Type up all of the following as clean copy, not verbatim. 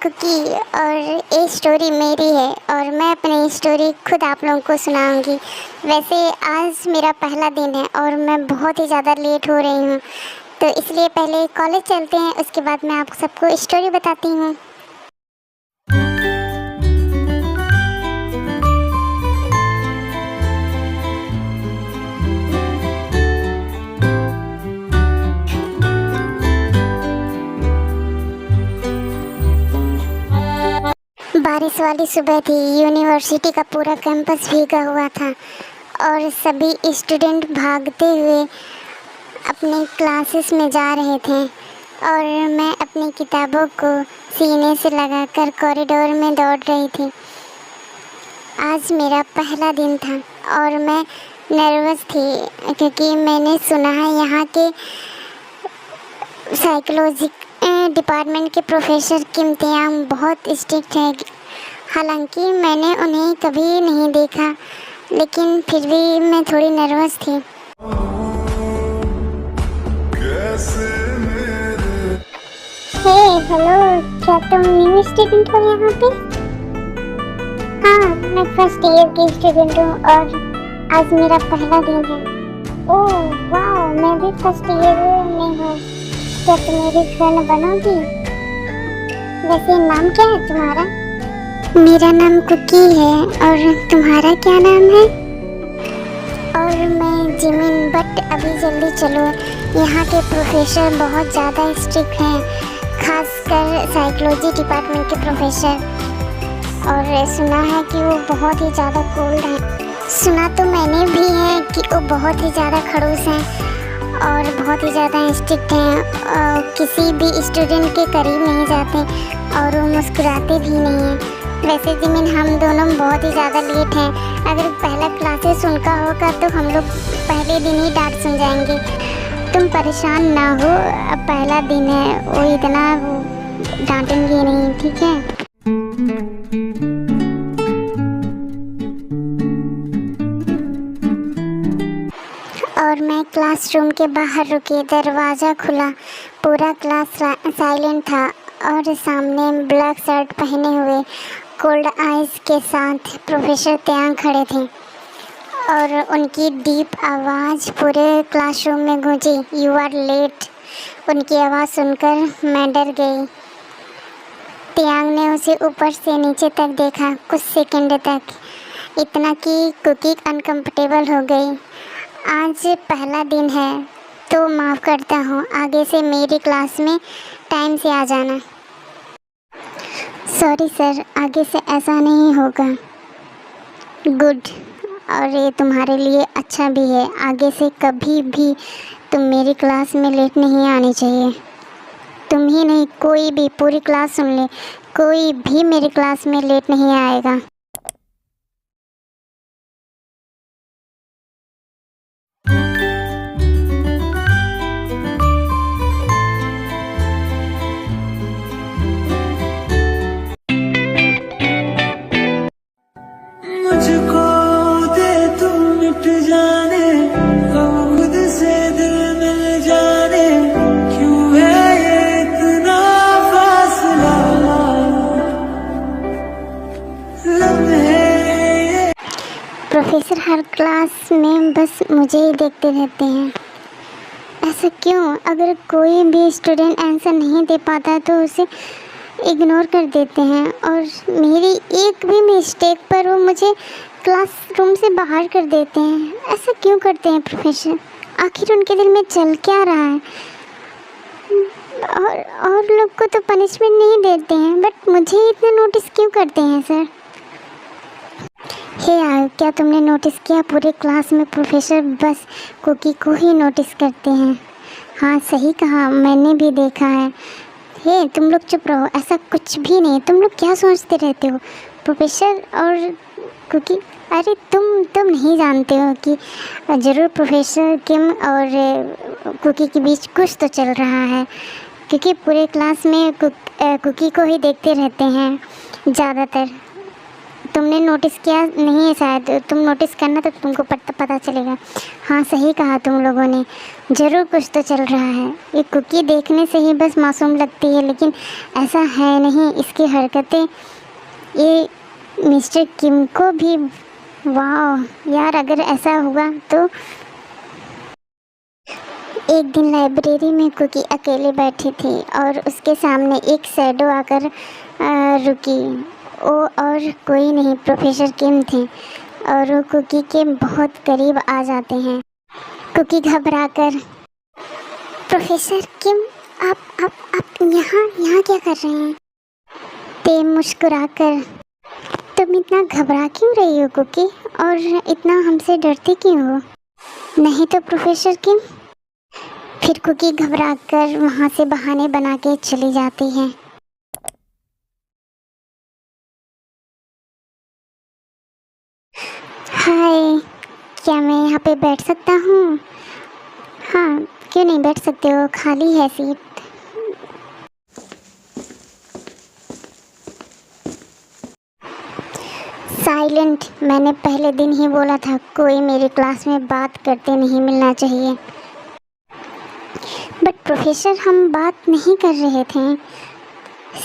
Cookie और ये story मेरी है और मैं अपनी स्टोरी खुद आप लोगों को सुनाऊंगी। वैसे आज मेरा पहला दिन है और मैं बहुत ही ज़्यादा लेट हो रही हूँ, तो इसलिए पहले कॉलेज चलते हैं, उसके बाद मैं आप सबको स्टोरी बताती हूँ। बारिश वाली सुबह थी। यूनिवर्सिटी का पूरा कैंपस भीगा हुआ था और सभी स्टूडेंट भागते हुए अपने क्लासेस में जा रहे थे और मैं अपनी किताबों को सीने से लगाकर कॉरिडोर में दौड़ रही थी। आज मेरा पहला दिन था और मैं नर्वस थी क्योंकि मैंने सुना है यहाँ के साइकोलॉजी डिपार्टमेंट के प्रोफेसर के इम्तिहान बहुत स्ट्रिक्ट है। हालांकि मैंने उन्हें कभी नहीं देखा, लेकिन फिर भी मैं थोड़ी नर्वस थी। हेलो, क्या तुम न्यू स्टूडेंट हो यहाँ पे? हाँ, मैं फर्स्ट ईयर की स्टूडेंट हूँ और आज मेरा पहला दिन है। ओह वाह, मैं भी फर्स्ट ईयर में हूँ। क्या तुम मेरी फ्रेंड बनोगी? वैसे नाम क्या है तुम्हारा? मेरा नाम कुकी है और तुम्हारा क्या नाम है? और मैं जिमिन, बट अभी जल्दी चलो, यहाँ के प्रोफेसर बहुत ज़्यादा स्ट्रिक्ट हैं, खासकर साइकोलॉजी डिपार्टमेंट के प्रोफेसर। और सुना है कि वो बहुत ही ज़्यादा कोल्ड हैं। सुना तो मैंने भी है कि वो बहुत ही ज़्यादा खड़ूस हैं और बहुत ही ज़्यादा स्ट्रिक्ट हैं। किसी भी स्टूडेंट के करीब नहीं जाते और वो मुस्कुराते भी नहीं हैं। वैसे जिमिन, हम दोनों बहुत ही ज़्यादा लेट हैं। अगर पहला क्लासेस उनका होगा तो हम लोग पहले दिन ही डांट सुन जाएंगे। तुम परेशान ना हो, अब पहला दिन है, वो इतना डांटेंगे नहीं, ठीक है? और मैं क्लासरूम के बाहर रुकी, दरवाज़ा खुला, पूरा क्लास साइलेंट था और सामने ब्लैक शर्ट पहने हुए कोल्ड आइज के साथ प्रोफेसर त्यांग खड़े थे और उनकी डीप आवाज़ पूरे क्लासरूम में गूंजी। You are late. उनकी आवाज़ सुनकर मैं डर गई। त्यांग ने उसे ऊपर से नीचे तक देखा, कुछ सेकंड तक, इतना कि कुकी अनकंफर्टेबल हो गई। आज पहला दिन है तो माफ़ करता हूँ, आगे से मेरी क्लास में टाइम से आ जाना। सॉरी सर, आगे से ऐसा नहीं होगा। गुड, और ये तुम्हारे लिए अच्छा भी है। आगे से कभी भी तुम मेरी क्लास में लेट नहीं आनी चाहिए। तुम ही नहीं, कोई भी, पूरी क्लास सुन ले, कोई भी मेरी क्लास में लेट नहीं आएगा। प्रोफेसर हर क्लास में बस मुझे ही देखते रहते हैं। ऐसा क्यों? अगर कोई भी स्टूडेंट आंसर नहीं दे पाता तो उसे इग्नोर कर देते हैं और मेरी एक भी मिस्टेक पर वो मुझे क्लासरूम से बाहर कर देते हैं। ऐसा क्यों करते हैं प्रोफेसर? आखिर उनके दिल में चल क्या रहा है? और लोग को तो पनिशमेंट नहीं देते हैं, बट मुझे ही इतना नोटिस क्यों करते हैं सर? हे यार, क्या तुमने नोटिस किया, पूरे क्लास में प्रोफेसर बस कुकी को ही नोटिस करते हैं। हाँ सही कहा, मैंने भी देखा है। हे तुम लोग चुप रहो, ऐसा कुछ भी नहीं। तुम लोग क्या सोचते रहते हो? प्रोफेसर और कुकी, अरे तुम नहीं जानते हो कि ज़रूर प्रोफेसर किम और कुकी के बीच कुछ तो चल रहा है, क्योंकि पूरे क्लास में कुकी को ही देखते रहते हैं ज़्यादातर। तुमने तुमने नोटिस किया नहीं है शायद, तुम नोटिस करना तो तुमको पता चलेगा। हाँ सही कहा तुम लोगों ने, ज़रूर कुछ तो चल रहा है। ये कुकी देखने से ही बस मासूम लगती है, लेकिन ऐसा है नहीं। इसकी हरकतें ये मिस्टर किम को भी, वाह यार, अगर ऐसा हुआ तो। एक दिन लाइब्रेरी में कुकी अकेले बैठी थी और उसके सामने एक शैडो आकर रुकी। वो और कोई नहीं, प्रोफेसर किम थे और वो कुकी के बहुत करीब आ जाते हैं। कुकी घबराकर, प्रोफेसर किम, आप यहाँ क्या कर रहे हैं? ते मुस्कुराकर, तुम इतना घबरा क्यों रही हो कुकी, और इतना हमसे डरती क्यों हो? नहीं तो प्रोफेसर किम। फिर कुकी घबराकर वहाँ से बहाने बना के चली जाती है। हाय, क्या मैं यहाँ पे बैठ सकता हूँ? हाँ, क्यों नहीं बैठ सकते हो, खाली है सीट। साइलेंट, मैंने पहले दिन ही बोला था कोई मेरी क्लास में बात करते नहीं मिलना चाहिए। बट प्रोफेसर, हम बात नहीं कर रहे थे।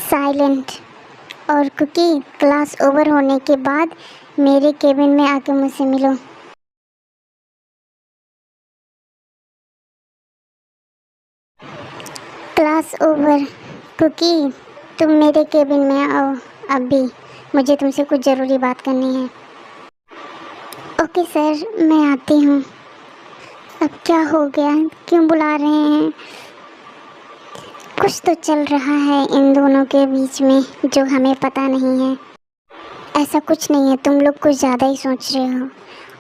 साइलेंट। और कुकी, क्लास ओवर होने के बाद मेरे केबिन में आके मुझसे मिलो। Class over. कुकी, तुम मेरे केबिन में आओ अभी, मुझे तुमसे कुछ ज़रूरी बात करनी है। ओके सर, मैं आती हूँ। अब क्या हो गया, क्यों बुला रहे हैं? कुछ तो चल रहा है इन दोनों के बीच में जो हमें पता नहीं है। ऐसा कुछ नहीं है, तुम लोग कुछ ज़्यादा ही सोच रहे हो।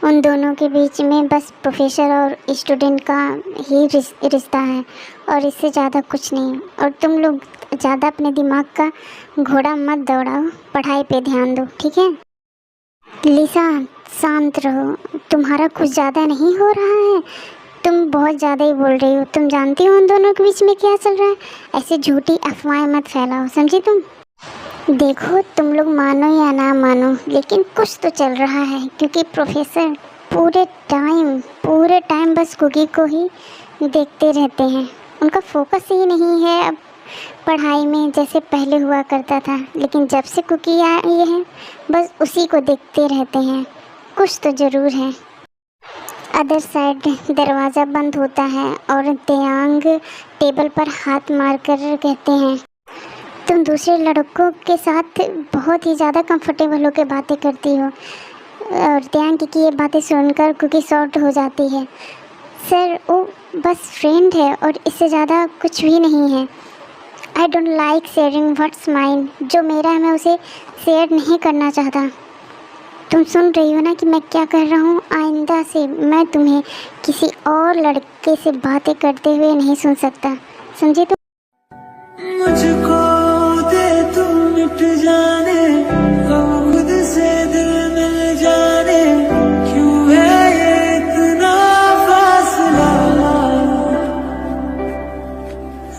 उन दोनों के बीच में बस प्रोफेसर और स्टूडेंट का ही रिश्ता है और इससे ज़्यादा कुछ नहीं। और तुम लोग ज़्यादा अपने दिमाग का घोड़ा मत दौड़ाओ, पढ़ाई पे ध्यान दो, ठीक है? लिसा, शांत रहो, तुम्हारा कुछ ज़्यादा नहीं हो रहा है, तुम बहुत ज़्यादा ही बोल रही हो। तुम जानती हो उन दोनों के बीच में क्या चल रहा है? ऐसे झूठी अफवाहें मत फैलाओ, समझी तुम? देखो, तुम लोग मानो या ना मानो, लेकिन कुछ तो चल रहा है, क्योंकि प्रोफेसर पूरे टाइम बस कुकी को ही देखते रहते हैं। उनका फोकस ही नहीं है अब पढ़ाई में जैसे पहले हुआ करता था। लेकिन जब से कुकी आई है बस उसी को देखते रहते हैं। कुछ तो ज़रूर है। अदर साइड दरवाज़ा बंद होता है और दयांग टेबल पर हाथ मारकर कहते हैं, तुम दूसरे लड़कों के साथ बहुत ही ज़्यादा कंफर्टेबल होकर बातें करती हो। और दयांग की ये बातें सुनकर कुकी शॉर्ट हो जाती है। सर, वो बस फ्रेंड है और इससे ज़्यादा कुछ भी नहीं है। I don't like sharing what's mine, जो मेरा है मैं उसे शेयर नहीं करना चाहता। तुम सुन रही हो ना कि मैं क्या कर रहा हूँ? आइंदा से मैं तुम्हें किसी और लड़के से बातें करते हुए नहीं सुन सकता, समझे? तुम मुझको दे, तुम मिट जाने, हम खुद से दिल मिल जाने, क्यों है ये इतना फासला?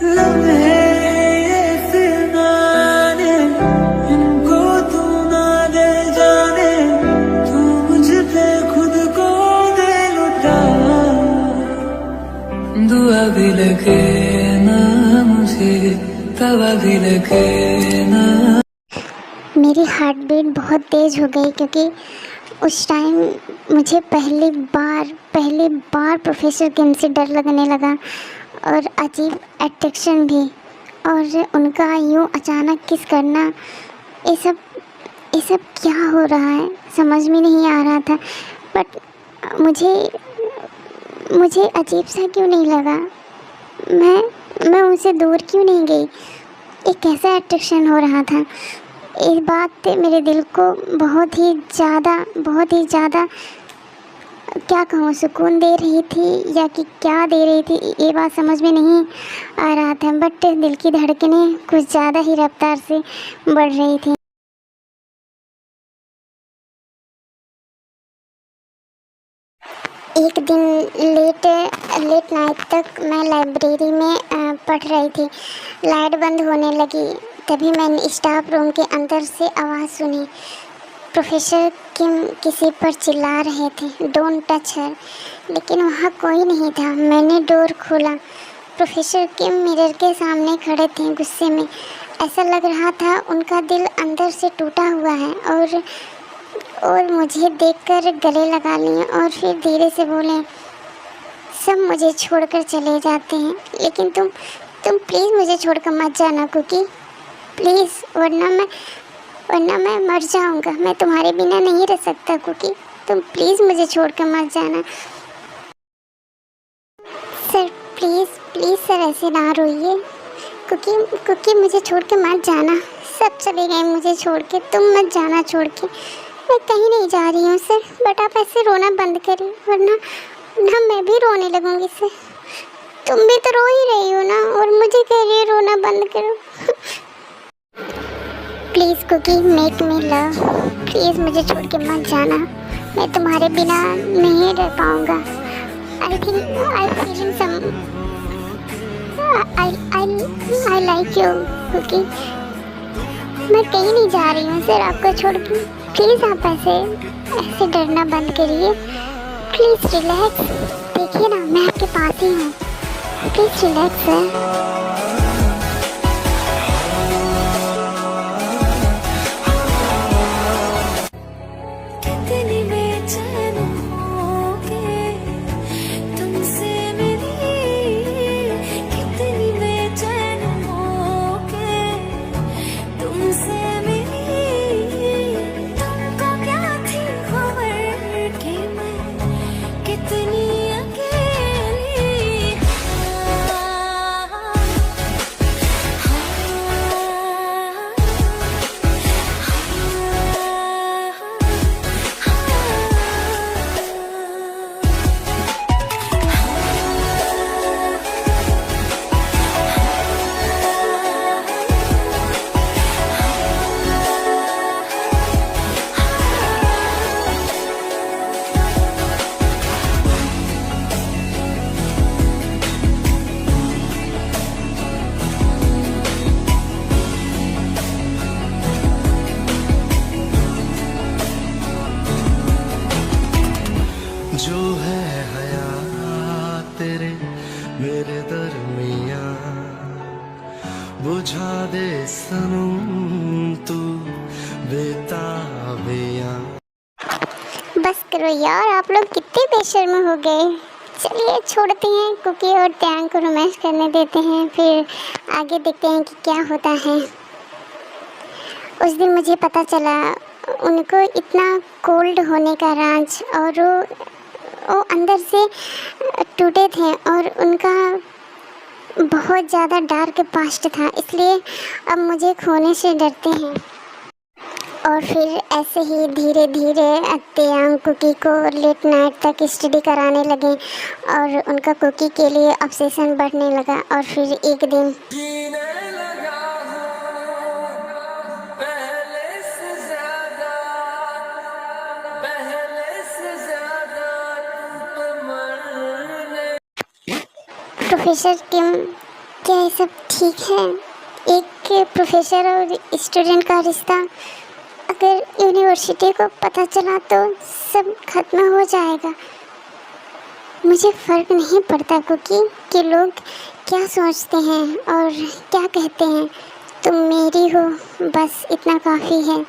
लम्हे ये फिरनाने, इनको तू ना दे जाने, तू मुझ पे खुद को दे लुटा। दुआ भी लगे ना मुझे, तवा भी लगे ना। मेरी हार्ट बीट बहुत तेज़ हो गई, क्योंकि उस टाइम मुझे पहली बार प्रोफेसर किम से डर लगने लगा और अजीब अट्रैक्शन भी। और उनका यूँ अचानक किस करना, ये सब क्या हो रहा है समझ में नहीं आ रहा था। बट मुझे अजीब सा क्यों नहीं लगा? मैं उनसे दूर क्यों नहीं गई? एक कैसा अट्रैक्शन हो रहा था। इस बात मेरे दिल को बहुत ही ज़्यादा क्या कहूँ, सुकून दे रही थी या कि क्या दे रही थी, ये बात समझ में नहीं आ रहा था। बट दिल की धड़कनें कुछ ज़्यादा ही रफ्तार से बढ़ रही थी। एक दिन लेट नाइट तक मैं लाइब्रेरी में पढ़ रही थी। लाइट बंद होने लगी, तभी मैंने स्टाफ रूम के अंदर से आवाज़ सुनी, प्रोफेसर किम किसी पर चिल्ला रहे थे, डोंट टच हर, लेकिन वहाँ कोई नहीं था। मैंने डोर खोला। प्रोफेसर किम मिरर के सामने खड़े थे, गुस्से में। ऐसा लग रहा था उनका दिल अंदर से टूटा हुआ है और मुझे देखकर गले लगा लिए और फिर धीरे से बोले, सब मुझे छोड़कर चले जाते हैं, लेकिन तुम प्लीज़ मुझे छोड़कर मत जाना कुकी, प्लीज़, वरना मैं मर जाऊंगा। मैं तुम्हारे बिना नहीं रह सकता कुकी, तुम प्लीज़ मुझे छोड़कर मत जाना। सर प्लीज़ सर, ऐसे ना रोइए। कुकी मुझे छोड़ के मत जाना। सब चले गए मुझे छोड़ के, तुम मत जाना छोड़ के। मैं कहीं नहीं जा रही हूँ सर, बट आप ऐसे रोना बंद करिए, वरना मैं भी रोने लगूंगी सर। तुम भी तो रो ही रही हो ना, और मुझे कह रही है रोना बंद करो। Please Cookie, make me love, please मुझे छोड़ के मत जाना। मैं तुम्हारे बिना नहीं रह पाऊँगा। I feeling some I like you Cookie. मैं कहीं नहीं जा रही हूँ सर आपको छोड़ के। प्लीज़ आप ऐसे डरना बंद करिए। प्लीज़ रिलैक्स, देखिए ना मैं आपके पास ही हूँ। Please relax sir. जो है हया तेरे मेरे दरमिया, बुझा दे सनम तू बेताबिया। बस करो यार, आप लोग कितने बेशर्म हो गए। चलिए छोड़ते हैं कुकी और त्यान को रोमांस करने देते हैं, फिर आगे देखते हैं कि क्या होता है। उस दिन मुझे पता चला उनको इतना कोल्ड होने का राज, और वो अंदर से टूटे थे और उनका बहुत ज़्यादा डार्क पास्ट था, इसलिए अब मुझे खोने से डरते हैं। और फिर ऐसे ही धीरे धीरे त्यान कुकी को लेट नाइट तक स्टडी कराने लगे और उनका कुकी के लिए ऑब्सेशन बढ़ने लगा। और फिर एक दिन प्रोफेसर किम, क्या ये सब ठीक है? एक प्रोफेसर और स्टूडेंट का रिश्ता अगर यूनिवर्सिटी को पता चला तो सब खत्म हो जाएगा। मुझे फ़र्क नहीं पड़ता कुकी कि लोग क्या सोचते हैं और क्या कहते हैं, तुम मेरी हो, बस इतना काफ़ी है।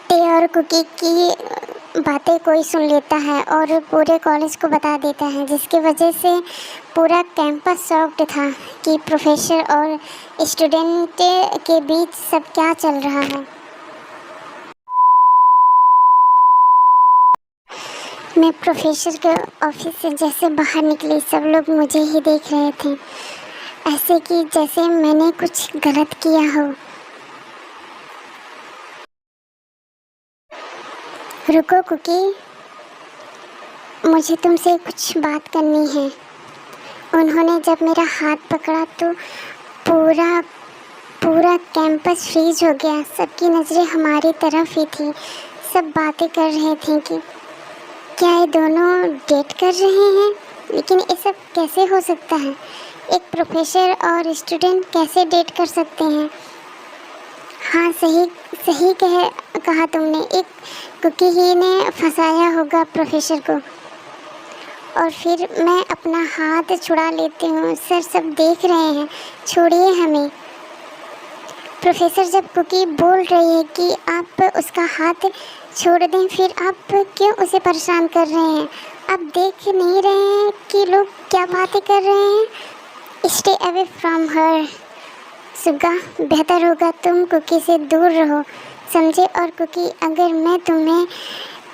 ते और कुकी की बातें कोई सुन लेता है और पूरे कॉलेज को बता देता है, जिसकी वजह से पूरा कैंपस शॉक्ड था कि प्रोफेसर और स्टूडेंट के बीच सब क्या चल रहा है। मैं प्रोफेसर के ऑफिस से जैसे बाहर निकली, सब लोग मुझे ही देख रहे थे, ऐसे कि जैसे मैंने कुछ गलत किया हो। रुको कुकी, मुझे तुमसे कुछ बात करनी है। उन्होंने जब मेरा हाथ पकड़ा तो पूरा कैंपस फ्रीज हो गया। सबकी नज़रें हमारी तरफ ही थी। सब बातें कर रहे थे कि क्या ये दोनों डेट कर रहे हैं, लेकिन ये सब कैसे हो सकता है? एक प्रोफेसर और स्टूडेंट कैसे डेट कर सकते हैं? हाँ, सही सही कहा तुमने। एक कुकी ही ने फंसाया होगा प्रोफेसर को। और फिर मैं अपना हाथ छुड़ा लेती हूँ। सर सब देख रहे हैं, छोड़िए हमें। प्रोफेसर, जब कुकी बोल रही है कि आप उसका हाथ छोड़ दें, फिर आप क्यों उसे परेशान कर रहे हैं? आप देख नहीं रहे हैं कि लोग क्या बातें कर रहे हैं? Stay away from her. Suga, बेहतर होगा तुम कुकी से दूर रहो, समझे? और कुकी, अगर मैं तुम्हें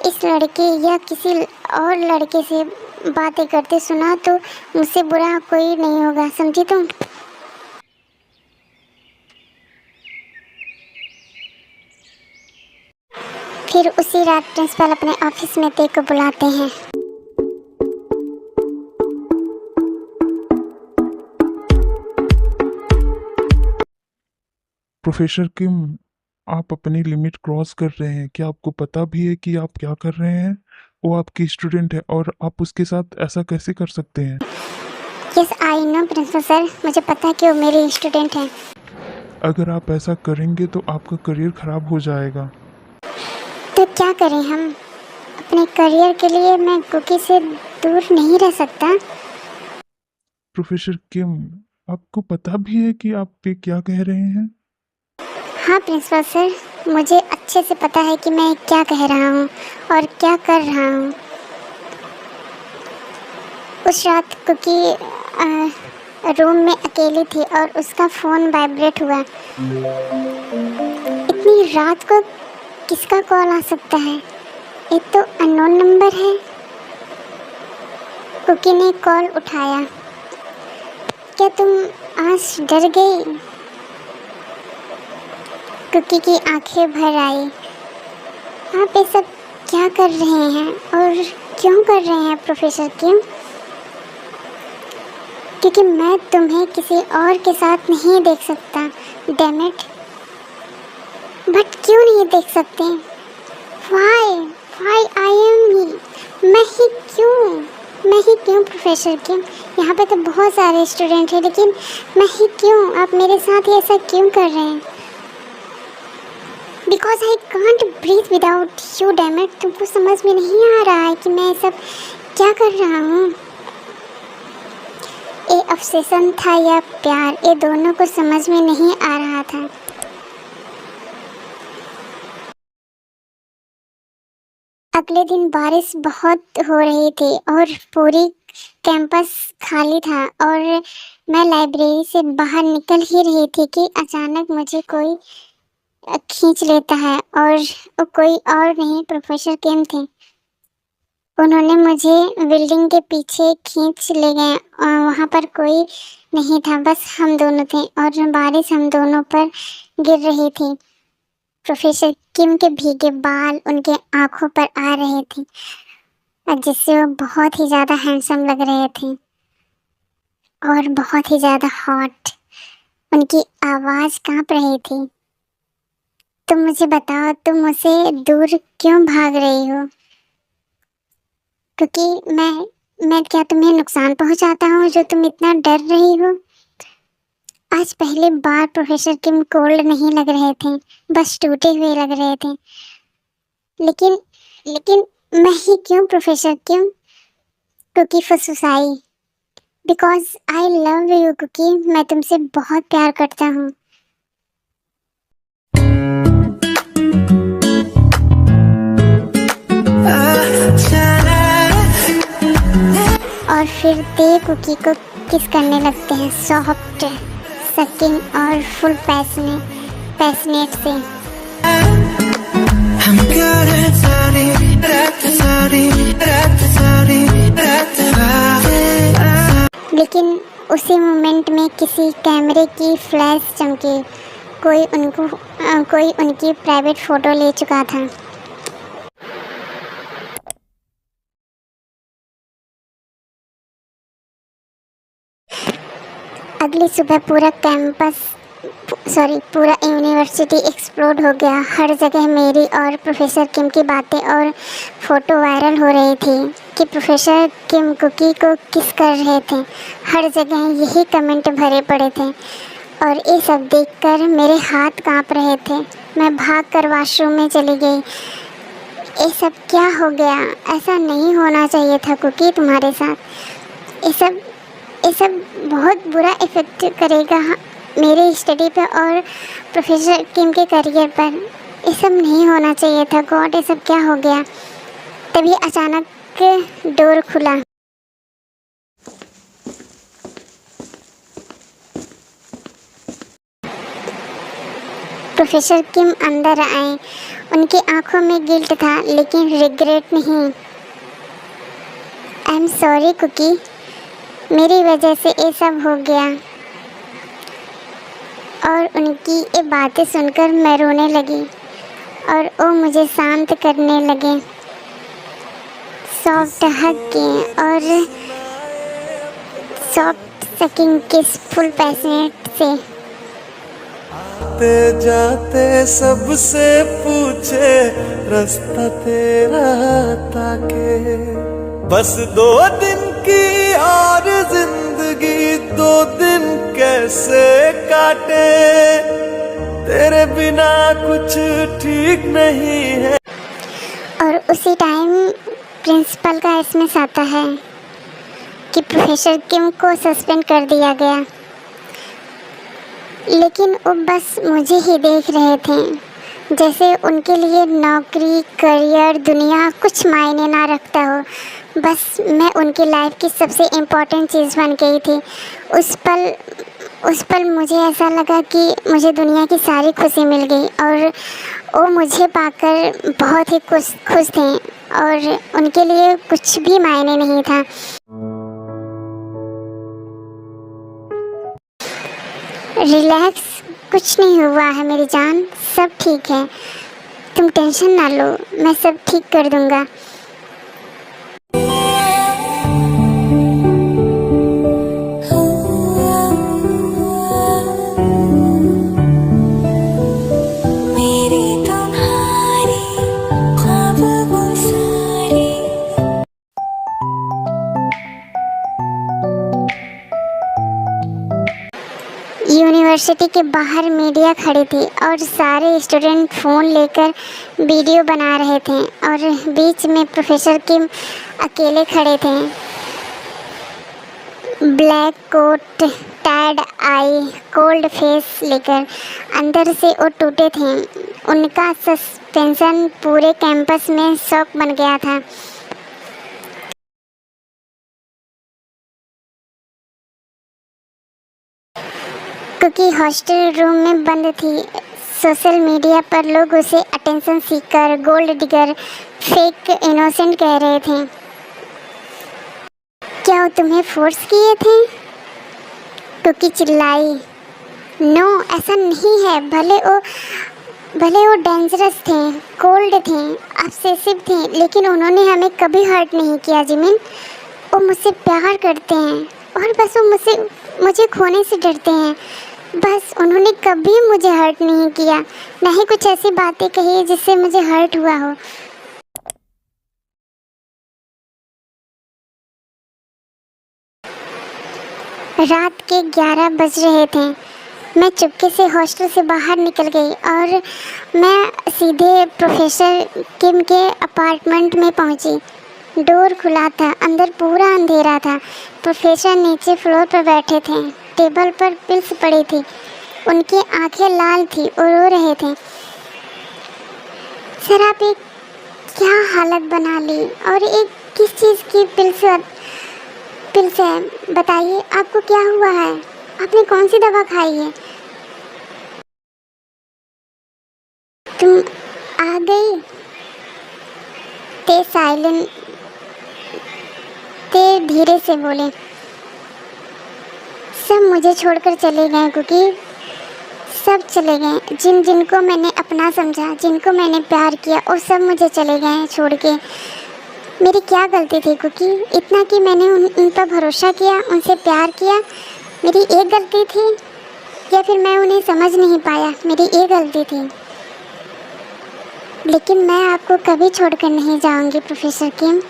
इस लड़के या किसी और लड़के से बातें करते सुना तो मुझसे बुरा कोई नहीं होगा, समझी तुम? फिर उसी रात प्रिंसिपल अपने ऑफिस में ते को बुलाते हैं। प्रोफेसर किम, आप अपनी लिमिट क्रॉस कर रहे हैं। क्या आपको पता भी है कि आप क्या कर रहे हैं? वो आपकी स्टूडेंट है और आप उसके साथ ऐसा कैसे कर सकते हैं? Yes I know principal sir, मुझे पता है कि वो मेरी स्टूडेंट है। अगर आप ऐसा करेंगे तो आपका करियर खराब हो जाएगा। तो क्या करें हम? अपने करियर के लिए मैं कुकी से दूर नहीं रह सकता। प्रोफेसर किम, आपको पता भी है कि आप ये क्या कह रहे हैं? हाँ प्रिंसिपल सर, मुझे अच्छे से पता है कि मैं क्या कह रहा हूँ और क्या कर रहा हूँ। उस रात कुकी रूम में अकेली थी और उसका फ़ोन वाइब्रेट हुआ। इतनी रात को किसका कॉल आ सकता है? एक तो अननोन नंबर है। कुकी ने कॉल उठाया। क्या तुम आज डर गई? कुकी की आंखें भर आई। आप ये सब क्या कर रहे हैं और क्यों कर रहे हैं प्रोफेसर किम? क्योंकि मैं तुम्हें किसी और के साथ नहीं देख सकता। Damn it. बट क्यों नहीं देख सकते? Why I am ही? मैं ही क्यों प्रोफेसर किम? यहाँ पे तो बहुत सारे स्टूडेंट हैं, लेकिन मैं ही क्यों? आप मेरे साथ ही ऐसा क्यों कर रहे हैं? Because I can't breathe without you, damn it। तुमको समझ में नहीं आ रहा है कि मैं सब क्या कर रहा हूँ? ये ऑब्सेशन था या प्यार, ये दोनों को समझ में नहीं आ रहा था। अगले दिन बारिश बहुत हो रही थी और पूरी कैंपस खाली था और मैं लाइब्रेरी से बाहर निकल ही रही थी कि अचानक मुझे कोई खींच लेता है। और वो कोई और नहीं, प्रोफेसर किम थे। उन्होंने मुझे बिल्डिंग के पीछे खींच ले गए और वहाँ पर कोई नहीं था, बस हम दोनों थे और बारिश हम दोनों पर गिर रही थी। प्रोफेसर किम के भीगे बाल उनके आंखों पर आ रहे थे, जिससे वो बहुत ही ज़्यादा हैंडसम लग रहे थे और बहुत ही ज़्यादा हॉट। उनकी आवाज़ कांप रही थी। तुम मुझे बताओ, तुम मुझसे दूर क्यों भाग रही हो? क्योंकि मैं क्या तुम्हें नुकसान पहुंचाता हूँ जो तुम इतना डर रही हो? आज पहली बार प्रोफेसर किम कोल्ड नहीं लग रहे थे, बस टूटे हुए लग रहे थे। लेकिन मैं ही क्यों प्रोफेसर किम? कुकी फुसफुसाई। Because I love you Cookie, मैं तुमसे बहुत प्यार करता हूँ। और फिर ते कुकी को किस करने लगते हैं, सॉफ्ट, सकिंग और फुल पैशनेट से। लेकिन उसी मोमेंट में किसी कैमरे की फ्लैश चमकी। कोई उनकी प्राइवेट फ़ोटो ले चुका था। अगली सुबह पूरा यूनिवर्सिटी एक्सप्लोड हो गया। हर जगह मेरी और प्रोफेसर किम की बातें और फ़ोटो वायरल हो रही थी कि प्रोफेसर किम कुकी को किस कर रहे थे। हर जगह यही कमेंट भरे पड़े थे। और ये सब देखकर मेरे हाथ कांप रहे थे। मैं भागकर वॉशरूम में चली गई। ये सब क्या हो गया? ऐसा नहीं होना चाहिए था कुकी तुम्हारे साथ। ये सब बहुत बुरा इफ़ेक्ट करेगा मेरे स्टडी पे और प्रोफेसर किम के करियर पर। ये सब नहीं होना चाहिए था। गॉड, ये सब क्या हो गया? तभी अचानक डोर खुला। प्रोफेसर किम अंदर आए। उनकी आंखों में गिल्ट था लेकिन रिग्रेट नहीं। आई एम सॉरी कुकी, मेरी वजह से ये सब हो गया। और उनकी ये बातें सुनकर मैं रोने लगी और वो मुझे शांत करने लगे। सॉफ्ट हग किए और सॉफ्ट सकिंग किस फुल पैशनेट से। आते जाते सबसे पूछे रास्ता तेरा ताके, बस 2 दिन की और जिंदगी 2 दिन कैसे काटे, तेरे बिना कुछ ठीक नहीं है। और उसी टाइम प्रिंसिपल का एसएमएस आता है कि प्रोफेसर किम को सस्पेंड कर दिया गया। लेकिन वो बस मुझे ही देख रहे थे, जैसे उनके लिए नौकरी, करियर, दुनिया कुछ मायने ना रखता हो। बस मैं उनकी लाइफ की सबसे इम्पोर्टेंट चीज़ बन गई थी। उस पल मुझे ऐसा लगा कि मुझे दुनिया की सारी खुशी मिल गई और वो मुझे पाकर बहुत ही खुश थे और उनके लिए कुछ भी मायने नहीं था। रिलैक्स, कुछ नहीं हुआ है मेरी जान, सब ठीक है। तुम टेंशन ना लो, मैं सब ठीक कर दूंगा। यूनिवर्सिटी के बाहर मीडिया खड़ी थी और सारे स्टूडेंट फ़ोन लेकर वीडियो बना रहे थे और बीच में प्रोफेसर किम अकेले खड़े थे। ब्लैक कोट, टाइड आई, कोल्ड फेस लेकर। अंदर से वो टूटे थे। उनका सस्पेंशन पूरे कैंपस में शौक बन गया था। क्योंकि हॉस्टल रूम में बंद थी। सोशल मीडिया पर लोग उसे attention seeker, gold digger, fake innocent कह रहे थे। क्या वो तुम्हें फोर्स किए थे? क्योंकि चिल्लाई। नो, ऐसा नहीं है। भले वो डेंजरस थे, कोल्ड थे, ऑब्सेसिव थे, लेकिन उन्होंने हमें कभी हर्ट नहीं किया जिमिन। वो मुझसे प्यार करते हैं और बस वो मुझे खोने से डरते हैं। बस उन्होंने कभी मुझे हर्ट नहीं किया, ना ही कुछ ऐसी बातें कही जिससे मुझे हर्ट हुआ हो। रात के 11 बज रहे थे। मैं चुपके से हॉस्टल से बाहर निकल गई और मैं सीधे प्रोफेसर किम के अपार्टमेंट में पहुंची। डोर खुला था, अंदर पूरा अंधेरा था। प्रोफेसर नीचे फ्लोर पर बैठे थे। टेबल पर पिल्स पड़ी थी। उनकी आंखें लाल थी और रो रहे थे। सर, आप एक क्या हालत बना ली? और एक किस चीज़ की पिल्स है? बताइए, आपको क्या हुआ है? आपने कौन सी दवा खाई है? तुम आ गई? ते धीरे से बोले। सब मुझे छोड़कर चले गए क्योंकि सब चले गए। जिनको मैंने अपना समझा, जिनको मैंने प्यार किया, वो सब मुझे चले गए छोड़ के। मेरी क्या गलती थी क्योंकि इतना कि मैंने उन पर भरोसा किया, उनसे प्यार किया। मेरी एक गलती थी या फिर मैं उन्हें समझ नहीं पाया? मेरी एक गलती थी। लेकिन मैं आपको कभी छोड़कर नहीं जाऊंगी प्रोफेसर किम।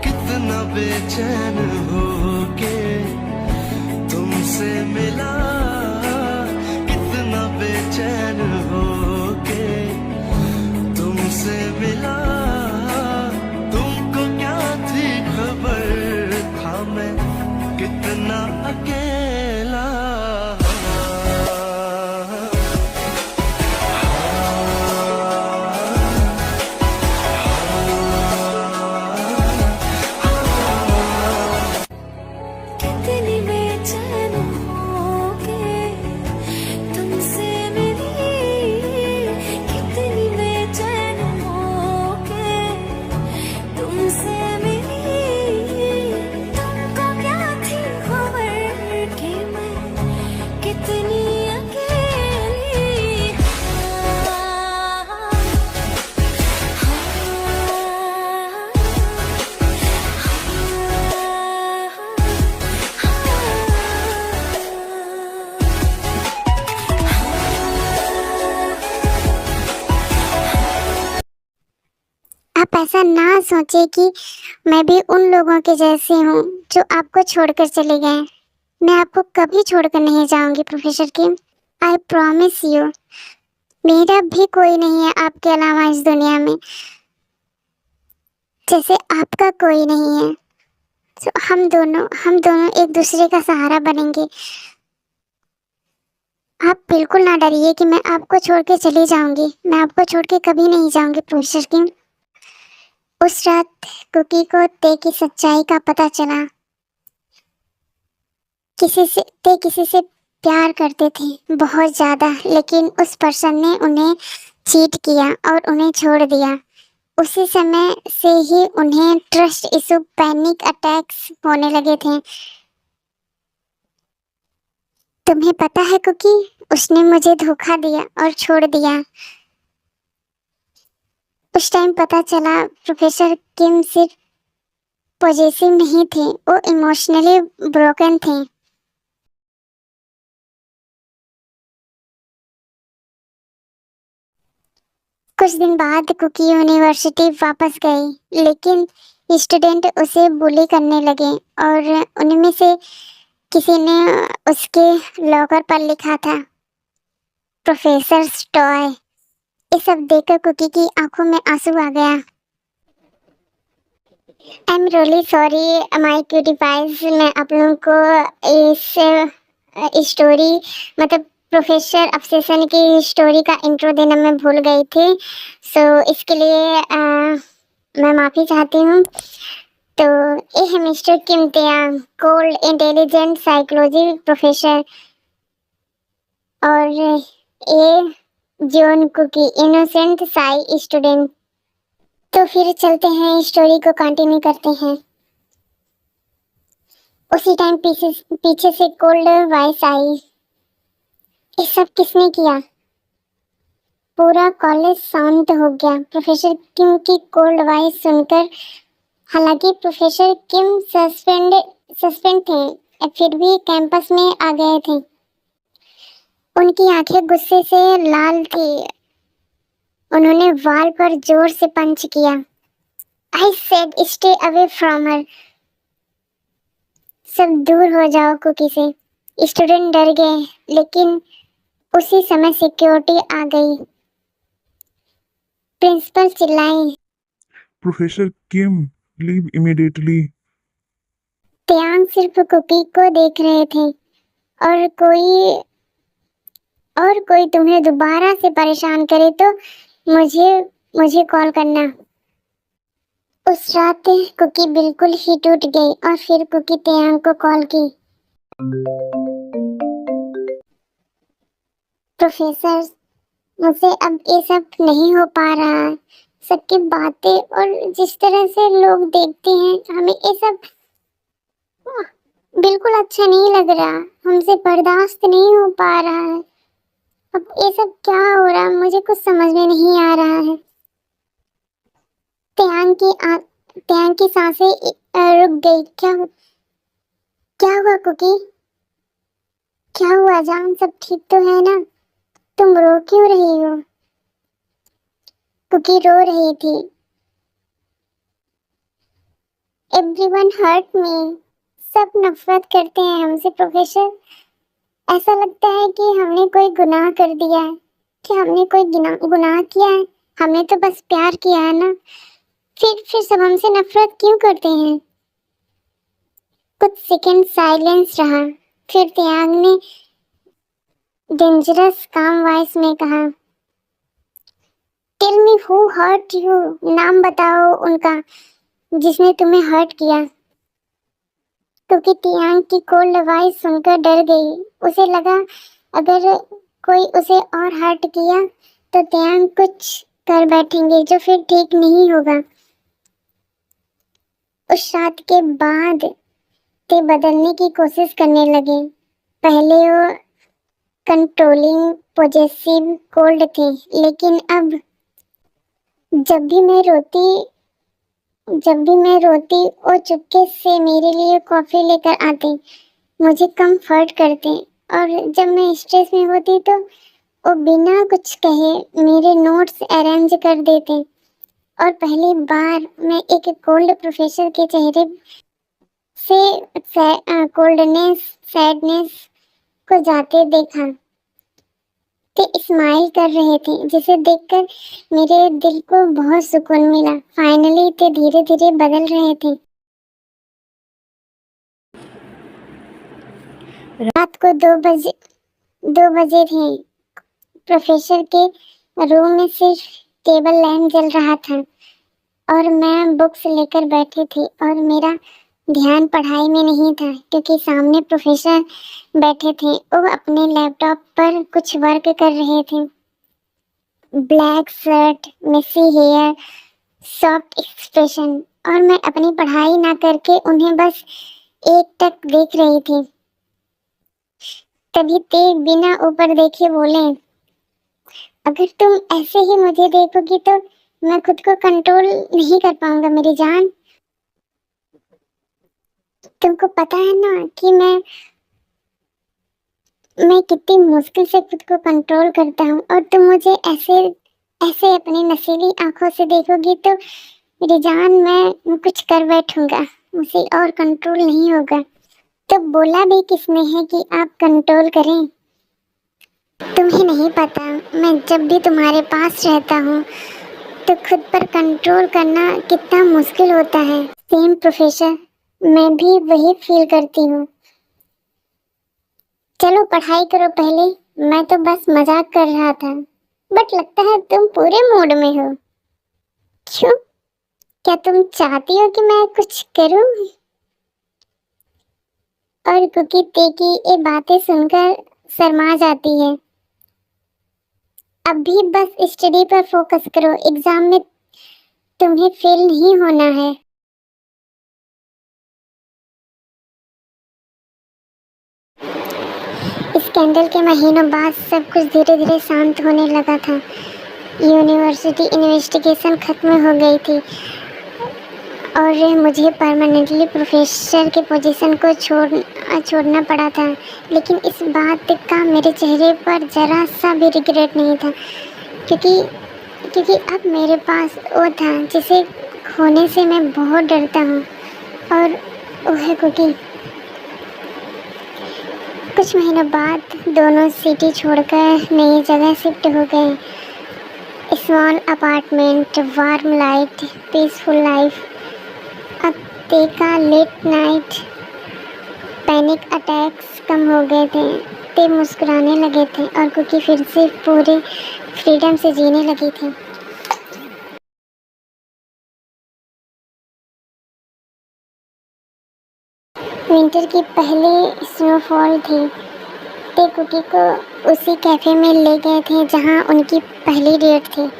कितना बेचैन हो के तुमसे तुमसे मिला, तुमको क्या थी खबर, था मैं कितना अकेला। कितनी बेचैन होके तुमसे मिली, कितनी बेचैन होके तुमसे मिली, तुमको क्या थी खबर कि मैं कितनी अकेली। आप ऐसा ना सोचे कि मैं भी उन लोगों के जैसे हूँ जो आपको छोड़कर चले गए। मैं आपको कभी छोड़कर नहीं जाऊंगी professor Kim, I promise you. मेरा भी कोई नहीं है आपके अलावा इस दुनिया में, जैसे आपका कोई नहीं है। तो हम दोनों एक दूसरे का सहारा बनेंगे। आप बिल्कुल ना डरिए कि मैं आपको छोड़ के चली जाऊंगी। मैं आपको छोड़ के कभी नहीं जाऊंगी प्रोफेसर किम। उस रात कुकी को ते की सच्चाई का पता चला। ते किसी से प्यार करते थे बहुत ज्यादा, लेकिन उस पर्सन ने उन्हें चीट किया और उन्हें छोड़ दिया। उसी समय से ही उन्हें ट्रस्ट इशू, पैनिक अटैक्स होने लगे थे। तुम्हें पता है कुकी, उसने मुझे धोखा दिया और छोड़ दिया। उस टाइम पता चला प्रोफेसर किम सिर्फ पॉजिटिव नहीं थे, वो इमोशनली ब्रोकन थे। कुछ दिन बाद कुकी यूनिवर्सिटी वापस गई, लेकिन स्टूडेंट उसे बुली करने लगे और उनमें से किसी ने उसके लॉकर पर लिखा था प्रोफेसर टॉय। ये सब देखकर कुकी की आंखों में आंसू आ गया। I am really sorry my cutie pies, मैं आप लोगों को इस स्टोरी मतलब प्रोफेसर ऑब्सेशन की स्टोरी का इंट्रो देना मैं भूल गई थी। सो इसके लिए मैं माफ़ी चाहती हूँ। तो ये है mister Kim Taeyang, cold intelligent psychology professor, और ये John Cookie, innocent psych student. तो फिर चलते हैं, स्टोरी को कंटिन्यू करते हैं। उसी टाइम पीछे से कोल्ड वॉइस आई। ये सब किसने किया? पूरा कॉलेज शांत हो गया प्रोफेसर किम की कोल्ड वॉइस सुनकर। हालांकि प्रोफेसर किम सस्पेंड थे, फिर भी कैंपस में आ गए थे। उनकी आंखें गुस्से से लाल थी। उन्होंने वॉल पर जोर से पंच किया। I said stay away from हर। सब दूर हो जाओ कुकी से। स्टूडेंट डर गए, लेकिन उसी समय सिक्योरिटी आ गई। प्रिंसिपल चिल्लाई, प्रोफेसर किम, लीव इमीडिएटली। तेयांग सिर्फ कुकी को देख रहे थे। और कोई तुम्हें दोबारा से परेशान करे तो मुझे कॉल करना। उस रात कुकी बिल्कुल ही टूट गई और फिर कुकी तेयांग को कॉल की। प्रोफेसर, मुझसे अब ये सब नहीं हो पा रहा है। सबकी बातें और जिस तरह से लोग देखते हैं हमें, ये सब बिल्कुल अच्छा नहीं लग रहा। हमसे बर्दाश्त नहीं हो पा रहा है। अब ये सब क्या हो रहा है, मुझे कुछ समझ में नहीं आ रहा है। तेयांग की सांसें रुक गई। क्या हुआ कुकी? क्या हुआ जान, सब ठीक तो है ना? तुम रो क्यों रही हो? कुकी रो रही थी। Everyone hurt me. सब नफरत करते हैं हमसे प्रोफेसर। ऐसा लगता है कि हमने कोई गुनाह कर दिया है। कि हमने कोई गुनाह किया है? हमने तो बस प्यार किया है ना, फिर सब हमसे नफरत क्यों करते हैं? कुछ सेकंड साइलेंस रहा, फिर त्याग ने डेंजरस काम वॉइस में कहा, tell me who hurt you, नाम बताओ उनका जिसने तुम्हें हर्ट किया। क्योंकि तियांग की कोल्ड वॉइस सुनकर डर गई। उसे लगा अगर कोई उसे और हर्ट किया तो तियांग कुछ कर बैठेंगे जो फिर ठीक नहीं होगा। उस रात के बाद ते बदलने की कोशिश करने लगे। पहले वो कंट्रोलिंग, पॉजेसिव, कोल्ड थे, लेकिन अब जब भी मैं रोती वो चुपके से मेरे लिए कॉफी लेकर आते, मुझे कंफर्ट करते, और जब मैं स्ट्रेस में होती तो वो बिना कुछ कहे मेरे नोट्स अरेंज कर देते। और पहली बार मैं एक कोल्ड प्रोफेसर के चेहरे से कोल्डनेस, सैडनेस को जाते देखा। ते स्माइल कर रहे थे, जिसे देखकर मेरे दिल को बहुत सुकून मिला। फाइनली ते धीरे धीरे बदल रहे थे। रात को 2 बजे थे। प्रोफेसर के रूम में सिर्फ टेबल लैंप जल रहा था और मैं बुक्स लेकर बैठी थी, और मेरा ध्यान पढ़ाई में नहीं था क्योंकि सामने प्रोफेसर बैठे थे। वो अपने लैपटॉप पर कुछ वर्क कर रहे थे। Black shirt, messy hair, soft expression, और मैं अपनी पढ़ाई ना करके उन्हें बस एकटक देख रही थी। तभी ते बिना ऊपर देखे बोले, अगर तुम ऐसे ही मुझे देखोगी तो मैं खुद को कंट्रोल नहीं कर पाऊंगा मेरी जान। तुमको पता है ना कि मैं कितनी मुश्किल से खुद को कंट्रोल करता हूँ, और तुम मुझे ऐसे अपनी नशीली आंखों से देखोगी तो मेरी जान, मैं कुछ कर बैठूंगा, मुझे और कंट्रोल नहीं होगा। तो बोला भी किसने है कि आप कंट्रोल करें? तुम्हें नहीं पता, मैं जब भी तुम्हारे पास रहता हूँ तो खुद पर कंट्रोल करना कितना मुश्किल होता है। सेम प्रोफेसर, मैं भी वही फील करती हूँ। चलो पढ़ाई करो पहले, मैं तो बस मजाक कर रहा था, बट लगता है तुम पूरे मूड में हो। क्यों? क्या तुम चाहती हो कि मैं कुछ करूं? और कुकी ते की ये बातें सुनकर शर्मा जाती है। अभी बस स्टडी पर फोकस करो, एग्जाम में तुम्हें फेल नहीं होना है। स्कैंडल के महीनों बाद सब कुछ धीरे धीरे शांत होने लगा था। यूनिवर्सिटी इन्वेस्टिगेशन खत्म हो गई थी और मुझे परमानेंटली प्रोफेसर के पोजीशन को छोड़ना पड़ा था। लेकिन इस बात का मेरे चेहरे पर जरा सा भी रिग्रेट नहीं था, क्योंकि अब मेरे पास वो था जिसे खोने से मैं बहुत डरता हूँ, और वो है कुकी। कुछ महीनों बाद दोनों सिटी छोड़कर नई जगह शिफ्ट हो गए। Small apartment, warm light, peaceful life. अब ते का लेट नाइट पैनिक अटैक्स कम हो गए थे। ते मुस्कुराने लगे थे और कुकी फिर से पूरे फ्रीडम से जीने लगी थी। विंटर की पहली स्नोफॉल थी। ते कुकी को उसी कैफे में ले गए थे जहां उनकी पहली डेट थी।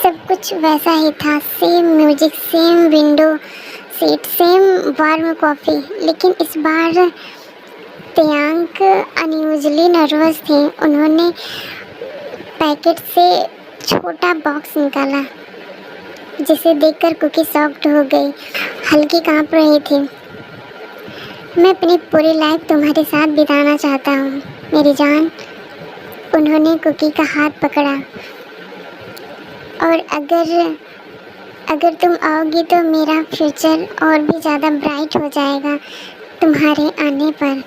सब कुछ वैसा ही था, same music, same window seat, same warm coffee. लेकिन इस बार तियांग अनयूजली नर्वस थे। उन्होंने पैकेट से छोटा बॉक्स निकाला, जिसे देखकर कुकी शॉक्ड हो गई, हल्की कांप रही थी। मैं अपनी पूरी लाइफ तुम्हारे साथ बिताना चाहता हूँ मेरी जान। उन्होंने कुकी का हाथ पकड़ा। और अगर तुम आओगी तो मेरा फ्यूचर और भी ज़्यादा ब्राइट हो जाएगा तुम्हारे आने पर।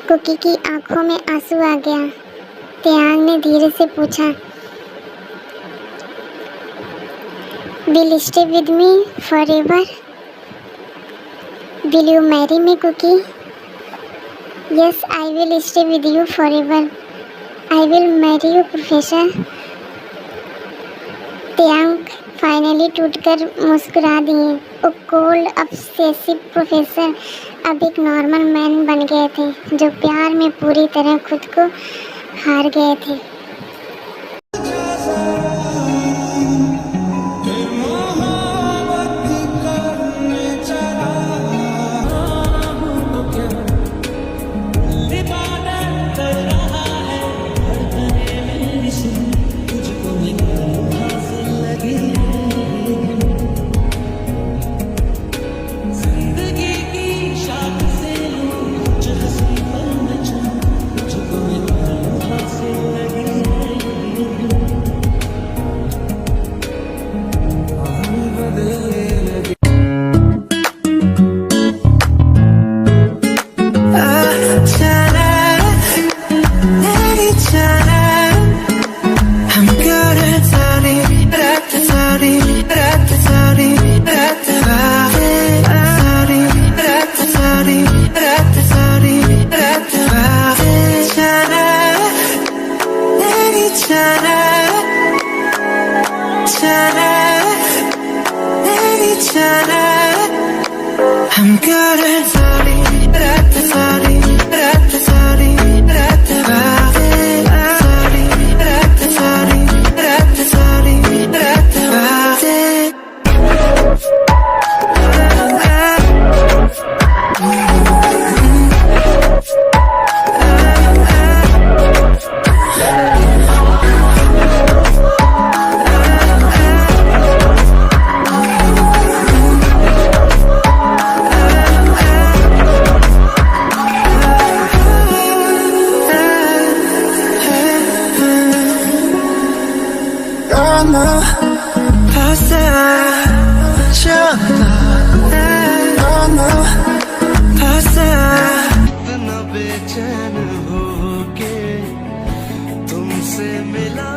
कुकी की आंखों में आंसू आ गया। त्याग ने धीरे से पूछा, will stay with me forever? Will you marry me Cookie? Yes, I will stay with you forever. I will marry you professor. त्यांग फाइनली टूटकर मुस्कुरा दिए। वो कोल्ड ऑब्सेसिव प्रोफेसर अब एक नॉर्मल मैन बन गए थे जो प्यार में पूरी तरह खुद को हार गए थे। I'm good at sorry, sorry, sorry, इतना बेचैन होके तुमसे मिला,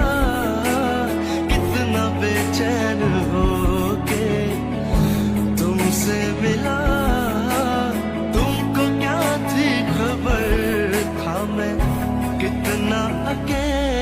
कितना बेचैन होके तुमसे मिला। तुमको क्या थी खबर, था मैं कितना अकेला।